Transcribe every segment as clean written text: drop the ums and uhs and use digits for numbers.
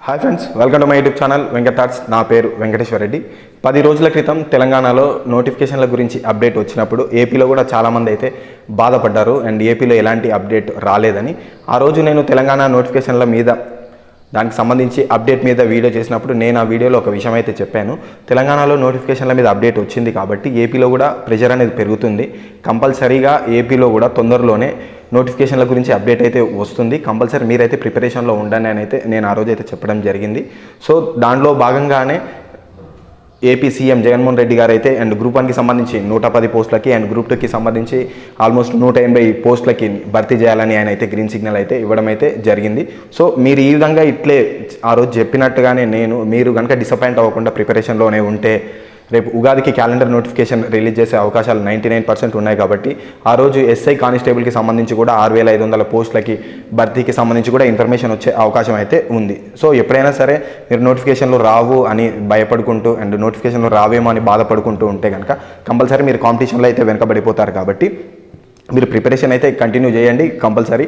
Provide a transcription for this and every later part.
Hi friends, welcome to my YouTube channel Venkat thoughts. నా పేరు వెంకటేశ్వర రెడ్డి. 10 రోజుల క్రితం తెలంగాణలో నోటిఫికేషన్ల గురించి అప్డేట్ వచ్చినప్పుడు ఏపీలో కూడా చాలామంది అయితే బాధపడ్డారు అండ్ ఏపీలో ఎలాంటి అప్డేట్ రాలేదని. ఆ రోజు నేను తెలంగాణ నోటిఫికేషన్ల మీద దానికి సంబంధించి అప్డేట్ మీద వీడియో చేసినప్పుడు నేను ఆ వీడియోలో ఒక విషయం అయితే చెప్పాను. తెలంగాణలో నోటిఫికేషన్ల మీద అప్డేట్ వచ్చింది కాబట్టి ఏపీలో కూడా ప్రెషర్ అనేది పెరుగుతుంది. కంపల్సరీగా ఏపీలో కూడా తొందరలోనే నోటిఫికేషన్ల గురించి అప్డేట్ అయితే వస్తుంది. కంపల్సరీ మీరైతే ప్రిపరేషన్లో ఉండండి అని అయితే నేను ఆ రోజు అయితే చెప్పడం జరిగింది. సో దాంట్లో భాగంగానే ఏపీ సీఎం జగన్మోహన్ రెడ్డి గారు అయితే అండ్ గ్రూప్ 1కి సంబంధించి 110 పోస్టులకి అండ్ గ్రూప్ 2కి సంబంధించి ఆల్మోస్ట్ 180 పోస్టులకి భర్తీ చేయాలని ఆయన అయితే గ్రీన్ సిగ్నల్ అయితే ఇవ్వడం అయితే జరిగింది. సో మీరు ఈ విధంగా ఇట్లే ఆ రోజు చెప్పినట్టుగానే మీరు కనుక డిసప్పాయింట్ అవ్వకుండా ప్రిపరేషన్లోనే ఉంటే రేపు ఉగాదికి క్యాలెండర్ నోటిఫికేషన్ రిలీజ్ చేసే అవకాశాలు 99% ఉన్నాయి. కాబట్టి ఆ రోజు ఎస్ఐ కానిస్టేబుల్కి సంబంధించి కూడా 6500 పోస్టులకి భర్తీకి సంబంధించి కూడా ఇన్ఫర్మేషన్ వచ్చే అవకాశం అయితే ఉంది. సో ఎప్పుడైనా సరే మీరు నోటిఫికేషన్లు రావు అని భయపడుకుంటూ అండ్ నోటిఫికేషన్లు రావేమో అని బాధపడుకుంటూ ఉంటే కనుక కంపల్సరీ మీరు కాంపిటీషన్లో అయితే వెనకబడిపోతారు. కాబట్టి మీరు ప్రిపరేషన్ అయితే కంటిన్యూ చేయండి. కంపల్సరీ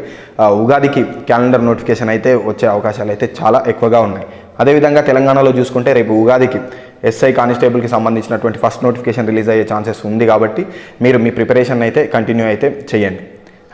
ఉగాదికి క్యాలెండర్ నోటిఫికేషన్ అయితే వచ్చే అవకాశాలు అయితే చాలా ఎక్కువగా ఉన్నాయి. అదేవిధంగా తెలంగాణలో చూసుకుంటే రేపు ఉగాదికి ఎస్ఐ కానిస్టేబుల్కి సంబంధించినటువంటి ఫస్ట్ నోటిఫికేషన్ రిలీజ్ అయ్యే ఛాన్సెస్ ఉంది. కాబట్టి మీరు మీ ప్రిపరేషన్ అయితే కంటిన్యూ అయితే చేయండి.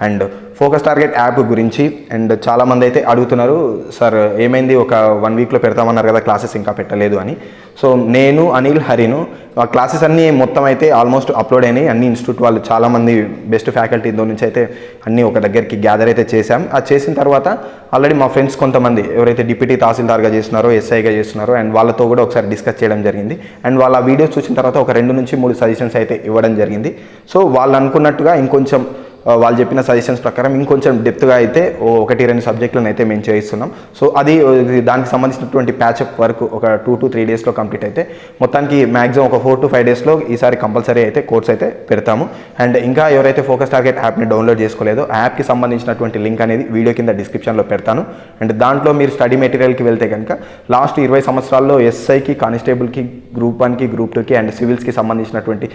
అండ్ ఫోకస్ టార్గెట్ యాప్ గురించి అండ్ చాలామంది అయితే అడుగుతున్నారు, సార్ ఏమైంది ఒక 1 వీక్లో పెడతామన్నారు కదా, క్లాసెస్ ఇంకా పెట్టలేదు అని. సో నేను అనిల్ హరిను ఆ క్లాసెస్ అన్నీ మొత్తం అయితే ఆల్మోస్ట్ అప్లోడ్ అయినాయి. అన్ని ఇన్స్టిట్యూట్ వాళ్ళు చాలామంది బెస్ట్ ఫ్యాకల్టీతో నుంచి అయితే అన్నీ ఒక దగ్గరికి గ్యాదర్ అయితే చేశాం. అది చేసిన తర్వాత ఆల్రెడీ మా ఫ్రెండ్స్ కొంతమంది ఎవరైతే డిప్యూటీ తహసీల్దార్గా చేస్తున్నారో ఎస్ఐగా చేస్తున్నారో అండ్ వాళ్ళతో కూడా ఒకసారి డిస్కస్ చేయడం జరిగింది. అండ్ వాళ్ళ వీడియోస్ చూసిన తర్వాత ఒక 2 నుంచి 3 సజెషన్స్ అయితే ఇవ్వడం జరిగింది. సో వాళ్ళు అనుకున్నట్టుగా ఇంకొంచెం వాళ్ళు చెప్పిన సజెషన్స్ ప్రకారం ఇంకొంచెం డెప్త్గా అయితే 1-2 సబ్జెక్టులను అయితే మేము చేయిస్తున్నాం. సో అది దానికి సంబంధించినటువంటి ప్యాచప్ వర్క్ ఒక 2 to 3 డేస్లో కంప్లీట్ అయితే మొత్తానికి మ్యాక్సిమం ఒక 4 to 5 డేస్లో ఈసారి కంపల్సరీ అయితే కోర్స్ అయితే పెడతాము. అండ్ ఇంకా ఎవరైతే ఫోకస్ టార్గెట్ యాప్ని డౌన్లోడ్ చేసుకోలేదో యాప్కి సంబంధించినటువంటి లింక్ అనేది వీడియో కింద డిస్క్రిప్షన్లో పెడతాను. అండ్ దాంట్లో మీరు స్టడీ మెటీరియల్కి వెళ్తే కనుక లాస్ట్ 20 సంవత్సరాల్లో ఎస్ఐకి కానిస్టేబుల్కి గ్రూప్ 1కి గ్రూప్ 2కి అండ్ సివిల్స్కి సంబంధించినటువంటి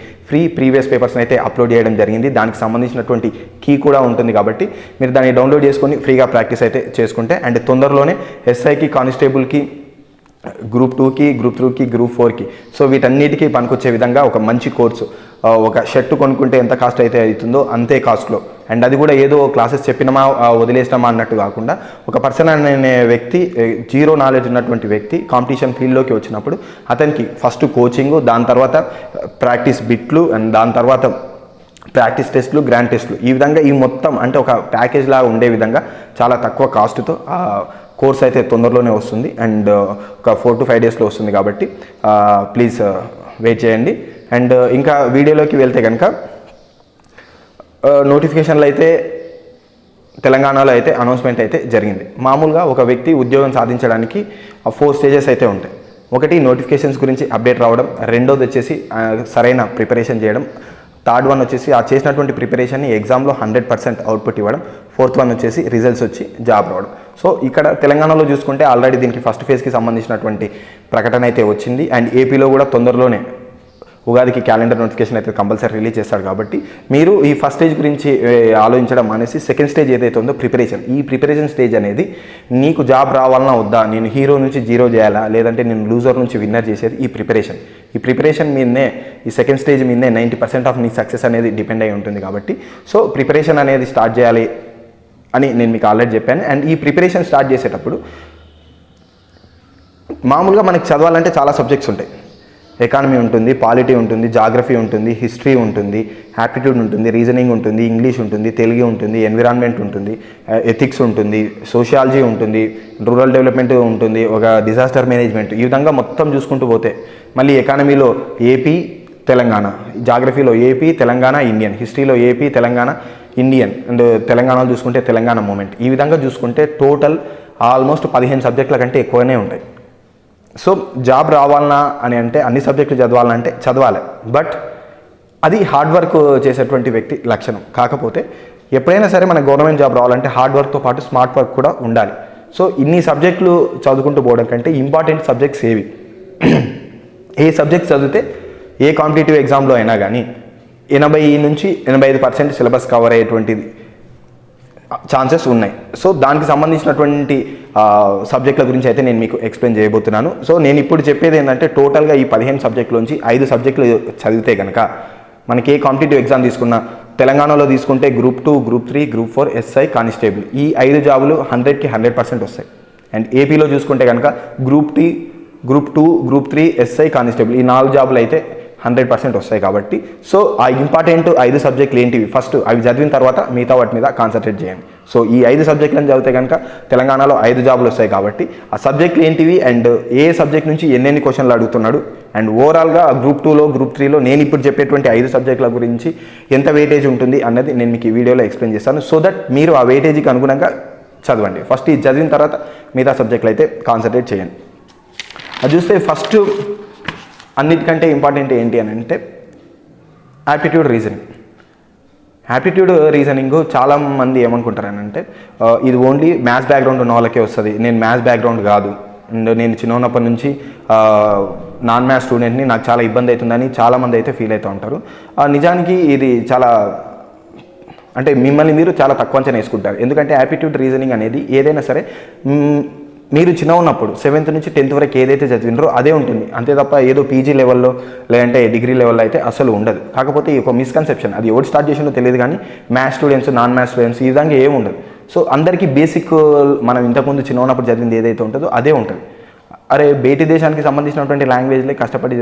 ప్రీవియస్ పేపర్స్ని అయితే అప్లోడ్ చేయడం జరిగింది. దానికి సంబంధించినటువంటి కీ కూడా ఉంటుంది. కాబట్టి మీరు దాన్ని డౌన్లోడ్ చేసుకొని ఫ్రీగా ప్రాక్టీస్ అయితే చేసుకుంటే అండ్ తొందరలోనే ఎస్ఐకి కానిస్టేబుల్కి గ్రూప్ 2కి గ్రూప్ 3కి గ్రూప్ 4కి సో వీటన్నిటికీ పనికొచ్చే విధంగా ఒక మంచి కోర్సు, ఒక షర్ట్ కొనుక్కుంటే ఎంత కాస్ట్ అయితే అవుతుందో అంతే కాస్ట్లో అండ్ అది కూడా ఏదో క్లాసెస్ చెప్పినామా వదిలేసినామా అన్నట్టు కాకుండా ఒక పర్సన్ అనే వ్యక్తి జీరో నాలెడ్జ్ ఉన్నటువంటి వ్యక్తి కాంపిటీషన్ ఫీల్డ్లోకి వచ్చినప్పుడు అతనికి ఫస్ట్ కోచింగు, దాని తర్వాత ప్రాక్టీస్ బిట్లు అండ్ దాని తర్వాత ప్రాక్టీస్ టెస్ట్లు, గ్రాండ్ టెస్ట్లు, ఈ విధంగా ఈ మొత్తం అంటే ఒక ప్యాకేజ్ లాగా ఉండే విధంగా చాలా తక్కువ కాస్ట్తో కోర్స్ అయితే తొందరలోనే వస్తుంది అండ్ ఒక 4 to 5 డేస్లో వస్తుంది. కాబట్టి ప్లీజ్ వెయిట్ చేయండి. అండ్ ఇంకా వీడియోలోకి వెళ్తే కనుక నోటిఫికేషన్లు అయితే తెలంగాణలో అయితే అనౌన్స్మెంట్ అయితే జరిగింది. మామూలుగా ఒక వ్యక్తి ఉద్యోగం సాధించడానికి 4 స్టేజెస్ అయితే ఉంటాయి. ఒకటి నోటిఫికేషన్స్ గురించి అప్డేట్ రావడం, రెండోది వచ్చేసి సరైన ప్రిపరేషన్ చేయడం, థర్డ్ వన్ వచ్చేసి ఆ చేసినటువంటి ప్రిపరేషన్ని ఎగ్జామ్లో 100% అవుట్పుట్ ఇవ్వడం, ఫోర్త్ వన్ వచ్చేసి రిజల్ట్స్ వచ్చి జాబ్ రావడం. సో ఇక్కడ తెలంగాణలో చూసుకుంటే ఆల్రెడీ దీనికి ఫస్ట్ ఫేజ్కి సంబంధించినటువంటి ప్రకటన అయితే వచ్చింది అండ్ ఏపీలో కూడా తొందరలోనే ఉగాదికి క్యాలెండర్ నోటిఫికేషన్ అయితే కంపల్సరీ రిలీజ్ చేస్తారు. కాబట్టి మీరు ఈ ఫస్ట్ స్టేజ్ గురించి ఆలోచించడం అనేసి సెకండ్ స్టేజ్ ఏదైతే ఉందో ప్రిపరేషన్, ఈ ప్రిపరేషన్ స్టేజ్ అనేది నీకు జాబ్ రావాలన్నా వద్దా, నేను హీరో నుంచి జీరో చేయాలా లేదంటే నేను లూజర్ నుంచి విన్నర్ చేసేది ఈ ప్రిపరేషన్. ఈ ప్రిపరేషన్ మీదనే ఈ సెకండ్ స్టేజ్ మీదనే 90% ఆఫ్ నీ సక్సెస్ అనేది డిపెండ్ అయి ఉంటుంది. కాబట్టి సో ప్రిపరేషన్ అనేది స్టార్ట్ చేయాలి అని నేను మీకు ఆల్రెడీ చెప్పాను. అండ్ ఈ ప్రిపరేషన్ స్టార్ట్ చేసేటప్పుడు మామూలుగా మనకి చదవాలంటే చాలా సబ్జెక్ట్స్ ఉంటాయి. ఎకానమీ ఉంటుంది, పాలిటీ ఉంటుంది, జాగ్రఫీ ఉంటుంది, హిస్టరీ ఉంటుంది, యాప్టిట్యూడ్ ఉంటుంది, రీజనింగ్ ఉంటుంది, ఇంగ్లీష్ ఉంటుంది, తెలుగు ఉంటుంది, ఎన్విరాన్మెంట్ ఉంటుంది, ఎథిక్స్ ఉంటుంది, సోషియాలజీ ఉంటుంది, రూరల్ డెవలప్మెంట్ ఉంటుంది, ఒక డిజాస్టర్ మేనేజ్మెంట్, ఈ విధంగా మొత్తం చూసుకుంటూ పోతే మళ్ళీ ఎకానమీలో ఏపీ తెలంగాణ, జాగ్రఫీలో ఏపీ తెలంగాణ ఇండియన్, హిస్టరీలో ఏపీ తెలంగాణ ఇండియన్ అండ్ తెలంగాణలో చూసుకుంటే తెలంగాణ మూమెంట్, ఈ విధంగా చూసుకుంటే టోటల్ ఆల్మోస్ట్ 15 సబ్జెక్టుల కంటే ఎక్కువనే ఉంటాయి. సో జాబ్ రావాలన్నా అని అంటే అన్ని సబ్జెక్టులు చదవాలంటే చదవాలి, బట్ అది హార్డ్ వర్క్ చేసేటువంటి వ్యక్తి లక్షణం. కాకపోతే ఎప్పుడైనా సరే మన గవర్నమెంట్ జాబ్ రావాలంటే హార్డ్ వర్క్తో పాటు స్మార్ట్ వర్క్ కూడా ఉండాలి. సో ఇన్ని సబ్జెక్టులు చదువుకుంటూ పోవడం కంటే ఇంపార్టెంట్ సబ్జెక్ట్స్ ఏవి, ఏ సబ్జెక్ట్స్ చదివితే ఏ కాంపిటేటివ్ ఎగ్జామ్లో అయినా కానీ 80 నుంచి 85% సిలబస్ కవర్ అయ్యేటువంటిది ఛాన్సెస్ ఉన్నాయి. సో దానికి సంబంధించినటువంటి సబ్జెక్టుల గురించి అయితే నేను మీకు ఎక్స్ప్లెయిన్ చేయబోతున్నాను. సో నేను ఇప్పుడు చెప్పేది ఏంటంటే టోటల్గా ఈ 15 సబ్జెక్టులోంచి 5 సబ్జెక్టులు చదివితే కనుక మనకి ఏ కాంపిటేటివ్ ఎగ్జామ్ తీసుకున్నా తెలంగాణలో తీసుకుంటే group 2, group 3, group 4, SI, constable ఈ 5 జాబులు 100కి 100% వస్తాయి. అండ్ ఏపీలో చూసుకుంటే కనుక గ్రూప్ 2, గ్రూప్ 3, ఎస్ఐ, కానిస్టేబుల్ ఈ 4 జాబులు అయితే 100% వస్తాయి. కాబట్టి సో ఆ ఇంపార్టెంట్ 5 సబ్జెక్టులు ఏంటివి ఫస్ట్ అవి చదివిన తర్వాత మిగతా వాటి మీద కాన్సన్ట్రేట్ చేయండి. సో ఈ 5 సబ్జెక్టులను చదివితే కనుక తెలంగాణలో 5 జాబులు వస్తాయి. కాబట్టి ఆ సబ్జెక్టులు ఏంటివి అండ్ ఏ సబ్జెక్ట్ నుంచి ఎన్నెన్ని క్వశ్చన్లు అడుగుతున్నాడు అండ్ ఓవరాల్గా గ్రూప్ 2లో గ్రూప్ 3లో నేను ఇప్పుడు చెప్పేటువంటి 5 సబ్జెక్టుల గురించి ఎంత వెయిటేజ్ ఉంటుంది అన్నది నేను మీకు ఈ వీడియోలో ఎక్స్ప్లెయిన్ చేస్తాను. సో దట్ మీరు ఆ వెయిటేజ్కి అనుగుణంగా చదవండి. ఫస్ట్ ఇది చదివిన తర్వాత మిగతా సబ్జెక్టులు అయితే కాన్సన్ట్రేట్ చేయండి. అది చూస్తే ఫస్ట్ అన్నిటికంటే ఇంపార్టెంట్ ఏంటి అని అంటే యాప్టిట్యూడ్ రీజనింగ్. యాప్టిట్యూడ్ రీజనింగ్ చాలామంది ఏమనుకుంటారని అంటే ఇది ఓన్లీ మ్యాథ్స్ బ్యాక్గ్రౌండ్ ఉన్న వాళ్ళకే వస్తుంది, నేను మ్యాథ్స్ బ్యాక్గ్రౌండ్ కాదు అండ్ నేను చిన్నప్పటి నుంచి నాన్ మ్యాథ్స్ స్టూడెంట్ని, నాకు చాలా ఇబ్బంది అవుతుందని చాలామంది అయితే ఫీల్ అవుతూ ఉంటారు. నిజానికి ఇది చాలా అంటే మిమ్మల్ని మీరు చాలా తక్కువ అంచనా వేసుకుంటారు. ఎందుకంటే యాప్టిట్యూడ్ రీజనింగ్ అనేది ఏదైనా సరే మీరు చిన్న ఉన్నప్పుడు 7th నుంచి 10th వరకు ఏదైతే చదివినారో అదే ఉంటుంది, అంతే తప్ప ఏదో పీజీ లెవెల్లో లేదంటే డిగ్రీ లెవెల్లో అయితే అసలు ఉండదు. కాకపోతే ఈ ఒక మిస్కన్సెప్షన్, అది ఎవరు స్టార్ట్ చేసిందో తెలియదు కానీ maths students, non maths students ఈ విధంగా ఏమి ఉండదు. సో అందరికీ బేసిక్ మనం ఇంతకుముందు చిన్న ఉన్నప్పుడు చదివింది ఏదైతే ఉంటుందో అదే ఉంటుంది. అరే బయటి దేశానికి సంబంధించినటువంటి లాంగ్వేజ్లే కష్టపడి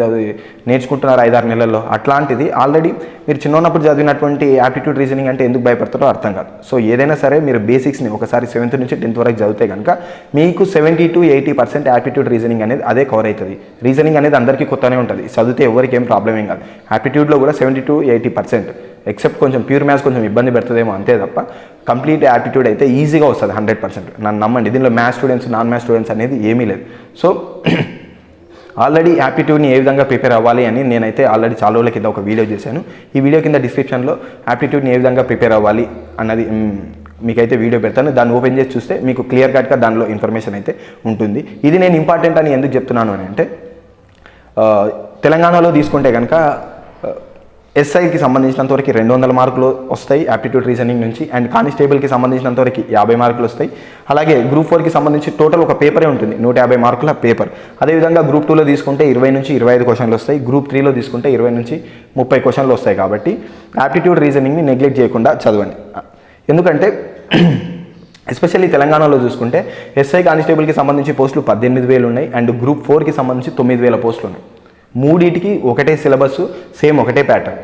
నేర్చుకుంటున్నారు 5-6 నెలల్లో, అట్లాంటిది ఆల్రెడీ మీరు చిన్న ఉన్నప్పుడు చదివినటువంటి యాప్టిట్యూడ్ రీజనింగ్ అంటే ఎందుకు భయపడతారో అర్థం కాదు. సో ఏదైనా సరే మీరు బేసిక్స్ని ఒకసారి 7th నుంచి 10th వరకు చదివితే కనుక మీకు 70 to 80% యాప్టిట్యూడ్ రీజనింగ్ అనేది అదే కవర్ అవుతుంది. రీజనింగ్ అనేది అందరికీ కొత్తనే ఉంటుంది, చదివితే ఎవరికి ఏం ప్రాబ్లం ఏం కాదు. యాప్టిట్యూడ్లో కూడా 70 to 80%, ఎక్సెప్ట్ కొంచెం ప్యూర్ మ్యాథ్స్ కొంచెం ఇబ్బంది పెడుతుందేమో అంతే తప్ప కంప్లీట్ యాప్టిట్యూడ్ అయితే ఈజీగా వస్తుంది 100%. నన్ను నమ్మండి, దీనిలో maths students, non maths students అనేది ఏమీ లేదు. సో ఆల్రెడీ యాప్టిట్యూడ్ని ఏ విధంగా ప్రిపేర్ అవ్వాలి అని నేనైతే ఆల్రెడీ చాలా రోజుల కింద ఒక వీడియో చేశాను. ఈ వీడియో కింద డిస్క్రిప్షన్లో యాప్టిట్యూడ్ని ఏ విధంగా ప్రిపేర్ అవ్వాలి అన్నది మీకైతే వీడియో పెడతాను. దాన్ని ఓపెన్ చేసి చూస్తే మీకు క్లియర్ కట్గా దానిలో ఇన్ఫర్మేషన్ అయితే ఉంటుంది. ఇది నేను ఇంపార్టెంట్ అని ఎందుకు చెప్తున్నాను అని అంటే తెలంగాణలో తీసుకుంటే కనుక ఎస్ఐకి సంబంధించినంతవరకు 200 మార్కులు వస్తాయి యాప్టిట్యూడ్ రీజనింగ్ నుంచి. అండ్ కానిస్టేబుల్కి సంబంధించినంతవరకు 50 మార్కులు వస్తాయి. అలాగే గ్రూప్ 4కి సంబంధించి టోటల్ ఒక పేపరే ఉంటుంది, 150 మార్కుల పేపర్. అదేవిధంగా గ్రూప్ 2లో తీసుకుంటే 20 నుంచి 25 క్వశ్చన్లు వస్తాయి. గ్రూప్ 3లో తీసుకుంటే 20 నుంచి 30 క్వశ్చన్లు వస్తాయి. కాబట్టి యాప్టిట్యూడ్ రీజనింగ్ని నెగ్లెక్ట్ చేయకుండా చదవండి. ఎందుకంటే ఎస్పెషల్లీ తెలంగాణలో చూసుకుంటే ఎస్ఐ కానిస్టేబుల్కి సంబంధించి పోస్టులు 18,000 ఉన్నాయి అండ్ గ్రూప్ 4కి సంబంధించి 9,000 పోస్టులు ఉన్నాయి. మూడింటికి ఒకటే సిలబస్, సేమ్ ఒకటే ప్యాటర్న్.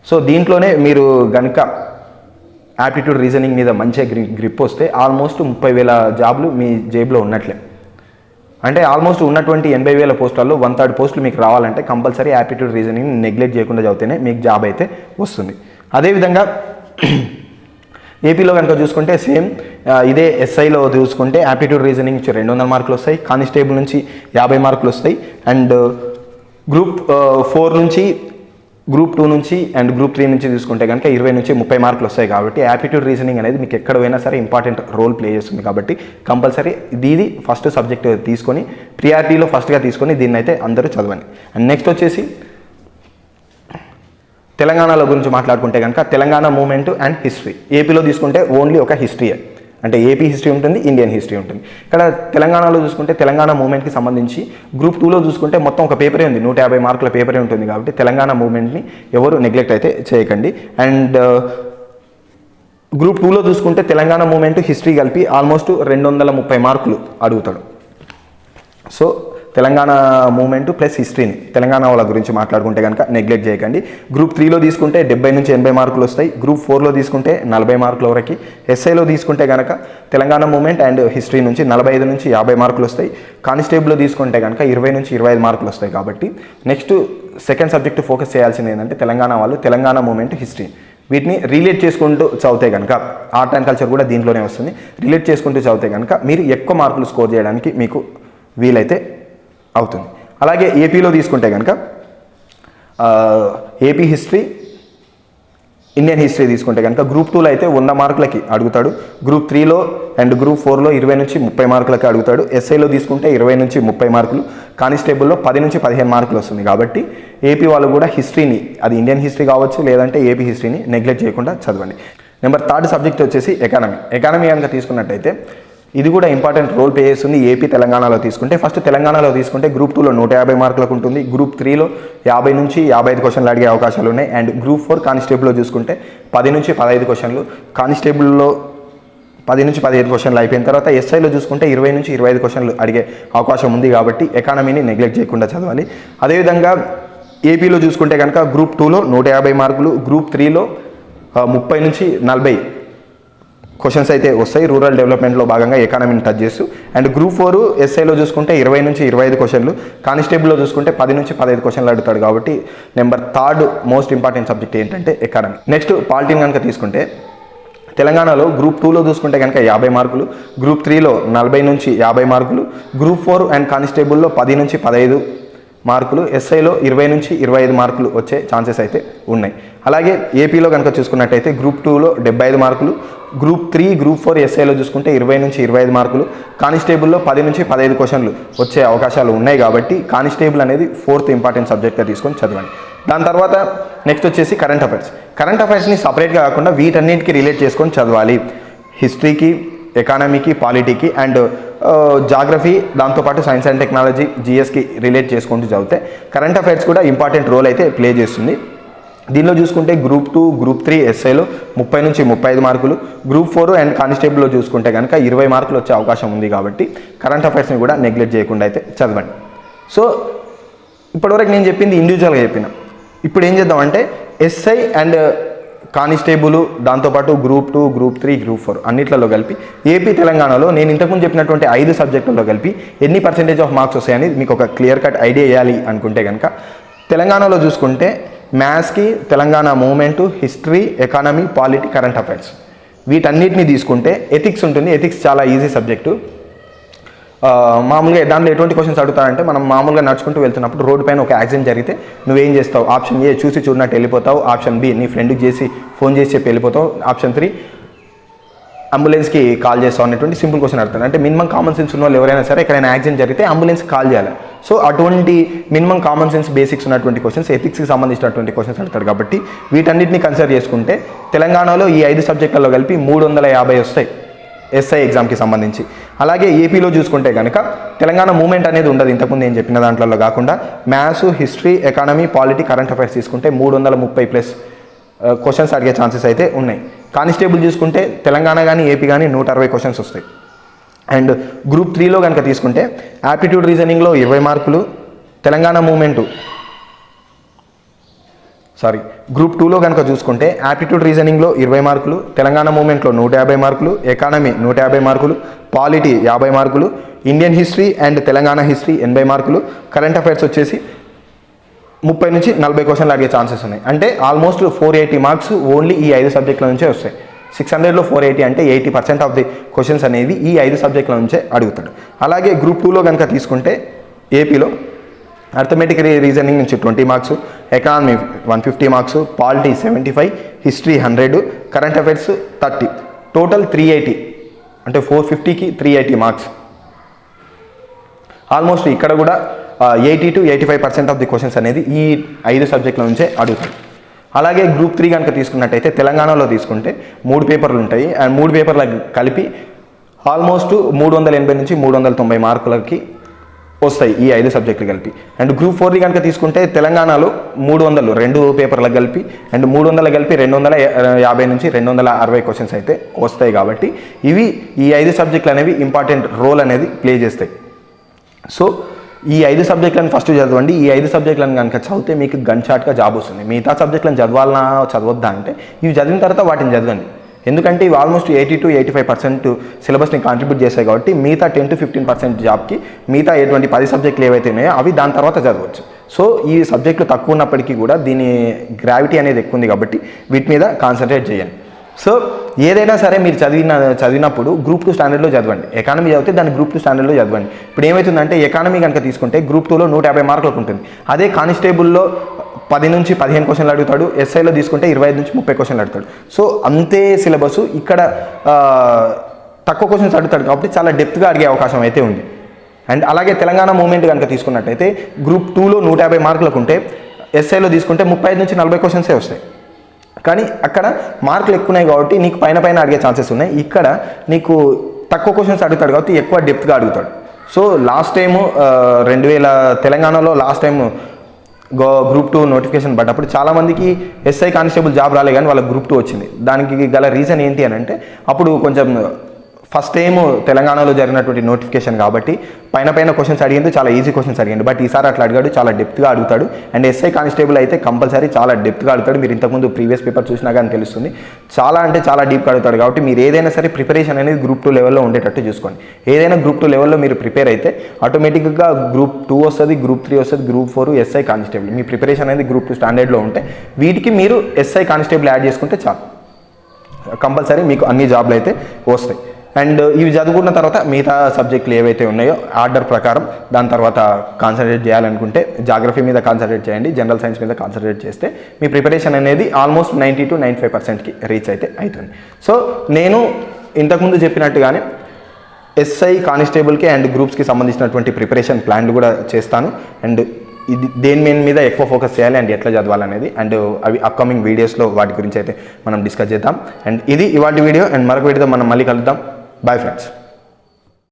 సో దీంట్లోనే మీరు కనుక యాప్టిట్యూడ్ రీజనింగ్ మీద మంచిగా గ్రిప్ వస్తే ఆల్మోస్ట్ 30,000 జాబ్లు మీ జేబులో ఉన్నట్లే. అంటే ఆల్మోస్ట్ ఉన్నటువంటి 80,000 పోస్టుల్లో 1/3 పోస్టులు మీకు రావాలంటే కంపల్సరీ యాప్టిట్యూడ్ రీజనింగ్ నెగ్లెక్ట్ చేయకుండా చదివితేనే మీకు జాబ్ అయితే వస్తుంది. అదేవిధంగా ఏపీలో కనుక చూసుకుంటే సేమ్ ఇదే ఎస్ఐలో చూసుకుంటే యాప్టిట్యూడ్ రీజనింగ్ నుంచి 200 మార్కులు వస్తాయి, కానిస్టేబుల్ నుంచి 50 మార్కులు వస్తాయి అండ్ గ్రూప్ 4 నుంచి, గ్రూప్ 2 నుంచి అండ్ గ్రూప్ 3 నుంచి చూసుకుంటే కనుక 20 నుంచి 30 మార్కులు వస్తాయి. కాబట్టి యాప్టిట్యూడ్ రీజనింగ్ అనేది మీకు ఎక్కడ పోయినా సరే ఇంపార్టెంట్ రోల్ ప్లే చేస్తుంది. కాబట్టి కంపల్సరీ ఇది ఫస్ట్ సబ్జెక్ట్ తీసుకొని ప్రియారిటీలో ఫస్ట్గా తీసుకొని దీన్ని అయితే అందరూ చదవండి. అండ్ నెక్స్ట్ వచ్చేసి తెలంగాణలో గురించి మాట్లాడుకుంటే కనుక తెలంగాణ మూమెంట్ అండ్ హిస్టరీ. ఏపీలో తీసుకుంటే ఓన్లీ ఒక హిస్టరీయే, అంటే ఏపీ హిస్టరీ ఉంటుంది, ఇండియన్ హిస్టరీ ఉంటుంది. ఇక్కడ తెలంగాణలో చూసుకుంటే తెలంగాణ మూమెంట్కి సంబంధించి గ్రూప్ 2లో చూసుకుంటే మొత్తం ఒక పేపరే ఉంది, 150 మార్కుల పేపరే ఉంటుంది. కాబట్టి తెలంగాణ మూమెంట్ని ఎవరు నెగ్లెక్ట్ అయితే చేయకండి. అండ్ గ్రూప్ 2లో చూసుకుంటే తెలంగాణ మూమెంట్ హిస్టరీ కలిపి ఆల్మోస్ట్ 230 మార్కులు అడుగుతాడు. సో తెలంగాణ మూమెంట్ ప్లస్ హిస్టరీని తెలంగాణ వాళ్ళ గురించి మాట్లాడుకుంటే కనుక నెగ్లెక్ట్ చేయకండి. గ్రూప్ 3లో తీసుకుంటే 70 నుంచి 80 మార్కులు వస్తాయి. గ్రూప్ 4లో తీసుకుంటే 40 మార్కుల వరకు. ఎస్ఐలో తీసుకుంటే కనుక తెలంగాణ మూమెంట్ అండ్ హిస్టరీ నుంచి 45 నుంచి 50 మార్కులు వస్తాయి. కానిస్టేబుల్లో తీసుకుంటే కనుక 20 నుంచి 25 మార్కులు వస్తాయి. కాబట్టి నెక్స్ట్ సెకండ్ సబ్జెక్టు ఫోకస్ చేయాల్సింది ఏంటంటే తెలంగాణ వాళ్ళు తెలంగాణ మూమెంట్ హిస్టరీ వీటిని రిలేట్ చేసుకుంటూ చదివితే కనుక ఆర్ట్ అండ్ కల్చర్ కూడా దీంట్లోనే వస్తుంది. రిలేట్ చేసుకుంటూ చదివితే కనుక మీరు ఎక్కువ మార్కులు స్కోర్ చేయడానికి మీకు వీలైతే అవుతుంది. అలాగే ఏపీలో తీసుకుంటే కనుక ఏపీ హిస్టరీ, ఇండియన్ హిస్టరీ తీసుకుంటే కనుక గ్రూప్ 2లో అయితే 100 మార్కులకి అడుగుతాడు. గ్రూప్ 3లో అండ్ గ్రూప్ 4లో 20 నుంచి 30 మార్కులకి అడుగుతాడు. ఎస్ఐలో తీసుకుంటే 20 నుంచి 30 మార్కులు. కానిస్టేబుల్లో 10 నుంచి 15 మార్కులు వస్తుంది. కాబట్టి ఏపీ వాళ్ళు కూడా హిస్టరీని, అది ఇండియన్ హిస్టరీ కావచ్చు లేదంటే ఏపీ హిస్టరీని నెగ్లెక్ట్ చేయకుండా చదవండి. నెంబర్ 3 సబ్జెక్ట్ వచ్చేసి ఎకానమీ. ఎకానమీ కనుక తీసుకున్నట్టయితే ఇది కూడా ఇంపార్టెంట్ రోల్ ప్లే చేస్తుంది ఏపీ తెలంగాణలో తీసుకుంటే. ఫస్ట్ తెలంగాణలో తీసుకుంటే గ్రూప్ 2లో 150 మార్కులకు ఉంటుంది. గ్రూప్ 3లో 50 నుంచి 55 క్వశ్చన్లు అడిగే అవకాశాలు ఉన్నాయి. అండ్ గ్రూప్ 4 కానిస్టేబుల్లో చూసుకుంటే 10 నుంచి 15 క్వశ్చన్లు, కానిస్టేబుల్లో 10 నుంచి 15 క్వశ్చన్లు అయిపోయిన తర్వాత ఎస్ఐలో చూసుకుంటే 20 నుంచి 25 క్వశ్చన్లు అడిగే అవకాశం ఉంది. కాబట్టి ఎకానమీని నెగ్లెక్ట్ చేయకుండా చదవాలి. అదేవిధంగా ఏపీలో చూసుకుంటే కనుక గ్రూప్ 2లో 150 మార్కులు, గ్రూప్ 3లో 30 నుంచి 40 క్వశ్చన్స్ అయితే వస్తాయి రూరల్ డెవలప్మెంట్లో భాగంగా ఎకానమీని టచ్ చేస్తూ. అండ్ గ్రూప్ 4 ఎస్ఐలో చూసుకుంటే 20 నుంచి 25 క్వశ్చన్లు, కానిస్టేబుల్లో చూసుకుంటే 10 నుంచి 15 క్వశ్చన్లు అడుగుతాడు. కాబట్టి నెంబర్ 3 మోస్ట్ ఇంపార్టెంట్ సబ్జెక్ట్ ఏంటంటే ఎకానమీ. నెక్స్ట్ పాలిటీని కనుక తీసుకుంటే తెలంగాణలో గ్రూప్ 2లో చూసుకుంటే కనుక 50 మార్కులు, గ్రూప్ 3లో 40 నుంచి 50 మార్కులు, గ్రూప్ 4 అండ్ కానిస్టేబుల్లో 10 నుంచి 15 మార్కులు, ఎస్ఐలో 20 నుంచి 25 మార్కులు వచ్చే ఛాన్సెస్ అయితే ఉన్నాయి. అలాగే ఏపీలో కనుక చూసుకున్నట్టయితే గ్రూప్ 2లో 75 మార్కులు, గ్రూప్ 3, గ్రూప్ 4 ఎస్ఐలో చూసుకుంటే 20 నుంచి 25 మార్కులు, కానిస్టేబుల్లో 10 నుంచి 15 క్వశ్చన్లు వచ్చే అవకాశాలు ఉన్నాయి. కాబట్టి కానిస్టేబుల్ అనేది 4th ఇంపార్టెంట్ సబ్జెక్ట్గా తీసుకొని చదవండి. దాని తర్వాత నెక్స్ట్ వచ్చేసి కరెంట్ అఫైర్స్. కరెంట్ అఫైర్స్ని సపరేట్గా కాకుండా వీటన్నిటికీ రిలేట్ చేసుకొని చదవాలి. హిస్టరీకి, ఎకానమీకి, పాలిటీకి అండ్ జాగ్రఫీ, దాంతోపాటు సైన్స్ అండ్ టెక్నాలజీ, జిఎస్కి రిలేట్ చేసుకుంటూ చదివితే కరెంట్ అఫైర్స్ కూడా ఇంపార్టెంట్ రోల్ అయితే ప్లే చేస్తుంది. దీనిలో చూసుకుంటే గ్రూప్ 2, గ్రూప్ 3 ఎస్ఐలో 30 నుంచి 35 మార్కులు, గ్రూప్ 4 అండ్ కానిస్టేబుల్లో చూసుకుంటే కనుక 20 మార్కులు వచ్చే అవకాశం ఉంది. కాబట్టి కరెంట్ అఫైర్స్ని కూడా నెగ్లెక్ట్ చేయకుండా అయితే చదవండి. సో ఇప్పటివరకు నేను చెప్పింది ఇండివిజువల్గా చెప్పిన. ఇప్పుడు ఏం చేద్దామంటే ఎస్ఐ అండ్ కానిస్టేబుల్, దాంతోపాటు గ్రూప్ 2, గ్రూప్ 3, గ్రూప్ 4 అన్నిట్లలో కలిపి ఏపీ తెలంగాణలో నేను ఇంతకుముందు చెప్పినటువంటి 5 సబ్జెక్టుల్లో కలిపి ఎన్ని పర్సెంటేజ్ ఆఫ్ మార్క్స్ వస్తాయని మీకు ఒక క్లియర్ కట్ ఐడియా ఇవ్వాలి అనుకుంటే కనుక తెలంగాణలో చూసుకుంటే మ్యాథ్స్కి Telangana movement, history, economy, polity, current affairs వీటన్నిటిని తీసుకుంటే ఎథిక్స్ ఉంటుంది. ఎథిక్స్ చాలా ఈజీ సబ్జెక్టు. మామూలుగా దాంట్లో ఎటువంటి క్వశ్చన్స్ అడుగుతారంటే మనం మామూలుగా నడుచుకుంటూ వెళ్తున్నప్పుడు రోడ్డు పైన ఒక యాక్సిడెంట్ జరిగితే నువ్వేం చేస్తావు? ఆప్షన్ ఏ చూసి చూడనట్టు వెళ్ళిపోతావు, ఆప్షన్ బి నీ ఫ్రెండ్కి చేసి ఫోన్ చేసి చెప్పి వెళ్ళిపోతావు, ఆప్షన్ 3 అంబులెన్స్కి కాల్ చేస్తావు అనేటువంటి సింపుల్ క్వశ్చన్ అడుగుతాను. అంటే మినిమం కామన్ సెన్స్ ఉన్న వాళ్ళు ఎవరైనా సరే ఎక్కడైనా యాక్సిడెంట్ జరిగితే అంబులెన్స్కి కాల్ చేయాలి. సో అటువంటి మినిమం కామన్ సెన్స్ బేసిక్స్ ఉన్నటువంటి క్వశ్చన్స్, ఎథిక్స్కి సంబంధించినటువంటి క్వశ్చన్స్ అడుగుతాడు. కాబట్టి వీటన్నిటిని కన్సిడర్ చేసుకుంటే తెలంగాణలో ఈ 5 సబ్జెక్టులలో కలిపి 350 వస్తాయి ఎస్ఐ ఎగ్జామ్కి సంబంధించి. అలాగే ఏపీలో చూసుకుంటే కనుక తెలంగాణ మూవ్మెంట్ అనేది ఉండదు. ఇంతకుముందు నేను చెప్పిన దాంట్లో కాకుండా maths, history, economy, polity, current affairs తీసుకుంటే 330+ క్వశ్చన్స్ అడిగే ఛాన్సెస్ అయితే ఉన్నాయి. కానిస్టేబుల్ చూసుకుంటే తెలంగాణ కానీ ఏపీ కానీ 160 క్వశ్చన్స్ వస్తాయి. అండ్ గ్రూప్ 3లో కనుక తీసుకుంటే యాప్టిట్యూడ్ రీజనింగ్లో 20 మార్కులు, తెలంగాణ మూవ్మెంటు గ్రూప్ 2లో కనుక చూసుకుంటే యాప్టిట్యూడ్ రీజనింగ్లో 20 మార్కులు, తెలంగాణ మూవ్మెంట్లో 150 మార్కులు, ఎకానమీ 150 మార్కులు, పాలిటీ 50 మార్కులు, Indian history and Telangana history 80 మార్కులు, కరెంట్ అఫైర్స్ వచ్చేసి 30 నుంచి 40 క్వశ్చన్లు అడిగే ఛాన్సెస్ ఉన్నాయి. అంటే ఆల్మోస్ట్ 480 మార్క్స్ ఓన్లీ ఈ 5 సబ్జెక్టుల నుంచే వస్తాయి. 600లో 480 అంటే 80% ఆఫ్ ది క్వశ్చన్స్ అనేవి ఈ 5 సబ్జెక్టుల నుంచే అడుగుతాడు. అలాగే గ్రూప్ 2లో కనుక తీసుకుంటే ఏపీలో అర్థమెటిక్ రీజనింగ్ నుంచి 20 marks, economy 150 marks, polity 75, history 100, current affairs 30, total 380. అంటే 450కి 380 మార్క్స్. ఆల్మోస్ట్ ఇక్కడ కూడా 80 to 85% ఆఫ్ ది క్వశ్చన్స్ అనేది ఈ 5 సబ్జెక్టుల నుంచే అడుగుతాయి. అలాగే గ్రూప్ 3 కనుక తీసుకున్నట్టయితే తెలంగాణలో తీసుకుంటే 3 పేపర్లు ఉంటాయి. అండ్ 3 పేపర్లకు కలిపి ఆల్మోస్ట్ 380 నుంచి 390 మార్కులకి వస్తాయి ఈ 5 సబ్జెక్టులు కలిపి. అండ్ గ్రూప్ 4 కనుక తీసుకుంటే తెలంగాణలో 300 2 పేపర్లకు కలిపి అండ్ 300 కలిపి 250 నుంచి 260 క్వశ్చన్స్ అయితే వస్తాయి. కాబట్టి ఇవి ఈ 5 సబ్జెక్టులు అనేవి ఇంపార్టెంట్ రోల్ అనేది ప్లే చేస్తాయి. సో ఈ 5 సబ్జెక్టులను ఫస్ట్ చదవండి. ఈ 5 సబ్జెక్టులను కనుక చదివితే మీకు గన్ షాట్గా జాబ్ వస్తుంది. మిగతా సబ్జెక్టులను చదవాలన్నా చదవద్దా అంటే ఇవి చదివిన తర్వాత వాటిని చదవండి. ఎందుకంటే ఇవి ఆల్మోస్ట్ 80 to 85% సిలబస్ని కాంట్రిబ్యూట్ చేస్తాయి. కాబట్టి మిగతా 10 to 15% జాబ్కి మిగతా ఎటువంటి 10 సబ్జెక్టులు ఏవైతే ఉన్నాయో అవి దాని తర్వాత చదవచ్చు. సో ఈ సబ్జెక్టులు తక్కువ ఉన్నప్పటికీ కూడా దీని గ్రావిటీ అనేది ఎక్కువ ఉంది. కాబట్టి వీటి మీద కాన్సన్ట్రేట్ చేయండి. సో ఏదైనా సరే మీరు చదివినప్పుడు గ్రూప్ 2 స్టాండర్డ్లో చదవండి. ఎకానమీ చదివితే దాన్ని గ్రూప్ 2 స్టాండర్డ్లో చదవండి. ఇప్పుడు ఏమవుతుందంటే ఎకానమీ కనుక తీసుకుంటే గ్రూప్ 2లో 150 మార్కులకు ఉంటుంది. అదే కానిస్టేబుల్లో 10 నుంచి 15 క్వశ్చన్లు అడుగుతాడు. ఎస్ఐలో తీసుకుంటే 25 నుంచి 30 క్వశ్చన్లు అడుగుతాడు. సో అంతే సిలబస్ ఇక్కడ తక్కువ క్వశ్చన్స్ అడుగుతాడు. కాబట్టి చాలా డెప్త్గా అడిగే అవకాశం అయితే ఉంది. అండ్ అలాగే తెలంగాణ మూవ్మెంట్ కనుక తీసుకున్నట్టయితే గ్రూప్ 2లో 150 మార్కులకు ఉంటే ఎస్ఐలో తీసుకుంటే 35 నుంచి 40 క్వశ్చన్సే వస్తాయి. కానీ అక్కడ మార్కులు ఎక్కువ ఉన్నాయి కాబట్టి నీకు పైన అడిగే ఛాన్సెస్ ఉన్నాయి. ఇక్కడ నీకు తక్కువ క్వశ్చన్స్ అడుగుతాడు కాబట్టి ఎక్కువ డెప్త్గా అడుగుతాడు. సో లాస్ట్ టైము 2000 తెలంగాణలో లాస్ట్ టైం గ్రూప్ 2 నోటిఫికేషన్ పడ్డప్పుడు చాలామందికి ఎస్ఐ కానిస్టేబుల్ జాబ్ రాలే కానీ వాళ్ళకి గ్రూప్ 2 వచ్చింది. దానికి గల రీజన్ ఏంటి అని అంటే అప్పుడు కొంచెం ఫస్ట్ టైం తెలంగాణలో జరిగినటువంటి నోటిఫికేషన్ కాబట్టి పైన క్వశ్చన్స్ అడిగింది, చాలా ఈజీ క్వశ్చన్స్ అడిగింది. బట్ ఈసారి అట్లా అడిగాడు, చాలా డెప్త్గా అడుగుతాడు. అండ్ ఎస్ఐ కానిస్టేబుల్ అయితే కంపల్సరీ చాలా డెప్త్గా అడుగుతాడు. మీరు ఇంతకుముందు ప్రీవియస్ పేపర్ చూసినా కానీ తెలుస్తుంది, చాలా అంటే చాలా డీప్గా అడుగుతాడు. కాబట్టి మీరు ఏదైనా సరే ప్రిపరేషన్ అనేది గ్రూప్ 2 లెవెల్లో ఉండేటట్టు చూసుకోండి. ఏదైనా గ్రూప్ 2 లెవెల్లో మీరు ప్రిపేర్ అయితే ఆటోమేటిక్గా గ్రూప్ 2 వస్తుంది, గ్రూప్ 3 వస్తుంది, గ్రూప్ 4 ఎస్ఐ కానిస్టేబుల్. మీ ప్రిపరేషన్ అనేది గ్రూప్ 2 స్టాండర్డ్లో ఉంటే వీటికి మీరు ఎస్ఐ కానిస్టేబుల్ యాడ్ చేసుకుంటే చాలు, కంపల్సరీ మీకు అన్ని జాబ్లు అయితే వస్తాయి. అండ్ ఇవి చదువుకున్న తర్వాత మిగతా సబ్జెక్టులు ఏవైతే ఉన్నాయో ఆర్డర్ ప్రకారం దాని తర్వాత కాన్సన్ట్రేట్ చేయాలనుకుంటే జాగ్రఫీ మీద కాన్సన్ట్రేట్ చేయండి, జనరల్ సైన్స్ మీద కాన్సన్ట్రేట్ చేస్తే మీ ప్రిపరేషన్ అనేది ఆల్మోస్ట్ 90 to 95%కి రీచ్ అయితే అవుతుంది. సో నేను ఇంతకుముందు చెప్పినట్టుగానే ఎస్ఐ కానిస్టేబుల్కి అండ్ గ్రూప్స్కి సంబంధించినటువంటి ప్రిపరేషన్ ప్లాన్లు కూడా చేస్తాను. అండ్ ఇది దేని మీద ఎక్కువ ఫోకస్ చేయాలి అండ్ ఎట్లా చదవాలనేది అండ్ అవి అప్కమింగ్ వీడియోస్లో వాటి గురించి అయితే మనం డిస్కస్ చేద్దాం. అండ్ ఇది ఇవాళ వీడియో. అండ్ మరొక వీడియోతో మనం మళ్ళీ కలుద్దాం. Bye friends.